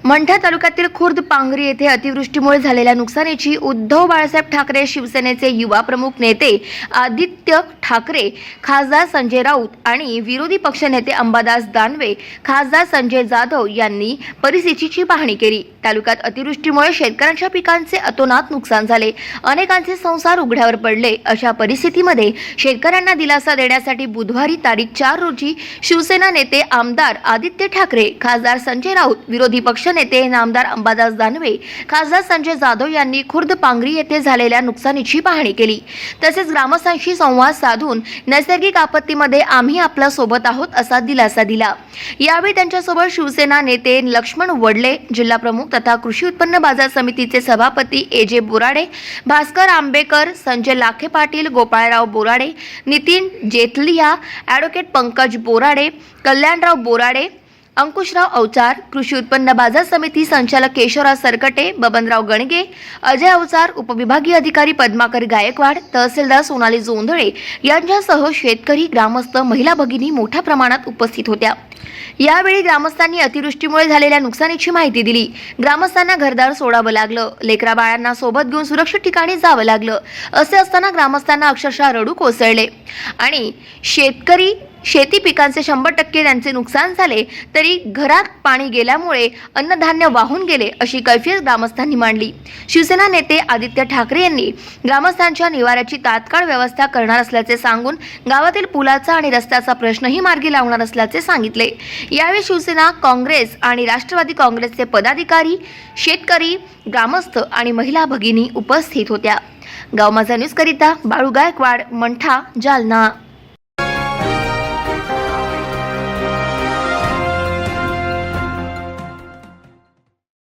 मंठा तालुक्यातील खुर्द पांगरी येथे अतिवृष्टीमुळे झालेल्या नुकसानीची उद्धव बाळासाहेब ठाकरे शिवसेनेचे युवा प्रमुख नेते आदित्य ठाकरे, खासदार संजय राऊत आणि विरोधी पक्षनेते अंबादास दानवे, खासदार संजय जाधव यांनी परिस्थितीची पाहणी केली। तालुक्यात अतिवृष्टीमुळे शेतकऱ्यांच्या पिकांचे अतोनात नुकसान झाले, अनेकांचे संसार उघड्यावर पडले। अशा परिस्थितीमध्ये शेतकऱ्यांना दिलासा देण्यासाठी बुधवारी तारीख 4 रोजी शिवसेना नेते आमदार आदित्य ठाकरे, खासदार संजय राऊत, विरोधी पक्षनेते आमदार अंबादास दानवे, खासदार संजय जाधव यांनी खुर्द पांगरी येथे झालेल्या नुकसानीची पाहणी केली। तसेच ग्रामस्थांशी संवाद साधून नैसर्गिक आपत्तीमध्ये आम्ही आपल्या सोबत आहोत असा दिलासा दिला। यावेळी त्यांच्यासोबत शिवसेना नेते लक्ष्मण वडले, जिल्हा प्रमुख तथा कृषी उत्पन्न बाजार समितीचे सभापती एजे बोराडे, भास्कर आंबेकर, संजय लाखे पाटील, गोपाळराव बोराडे, नितीन जेतलिया, ॲडव्होकेट पंकज बोराडे, कल्याणराव बोराडे, अंकुशराव अवचार, कृषी उत्पन्न बाजार समिती संचालक केशवराव सरकटे, बबनराव गणगे, अजय अवचार, उपविभागीय अधिकारी पद्माकर गायकवाड, तहसीलदार सोनाली जोंधळे यांच्यासह शेतकरी, ग्रामस्थ, महिला भगिनी मोठ्या प्रमाणात उपस्थित होत्या। यावेळी ग्रामस्थांनी अतिवृष्टीमुळे झालेल्या नुकसानीची माहिती दिली। ग्रामस्थांना घरदार सोडावं लागलं, लेकरा बाळांना सोबत घेऊन सुरक्षित ठिकाणी जावं लागलं। असे असताना ग्रामस्थांना अक्षरशः रडू कोसळले आणि शेती पिकांचे 100% त्यांचे नुकसान झाले, तरी घरात पाणी गेल्यामुळे अन्नधान्य वाहून गेले अशी कैफियत ग्रामस्थांनी मांडली। शिवसेना नेते आदित्य ठाकरे यांनी ग्रामस्थांच्या निवाऱ्याची तात्काळ व्यवस्था करणार असल्याचे सांगून गावातील पुलाचा आणि रस्त्याचा प्रश्नही मार्गी लावणार असल्याचे सांगितले। यावेळी शिवसेना, काँग्रेस आणि राष्ट्रवादी काँग्रेसचे पदाधिकारी, शेतकरी, ग्रामस्थ आणि महिला भगिनी उपस्थित होत्या। गाव माझा न्यूज करिता बाळू गायकवाड, मंठा, जालना।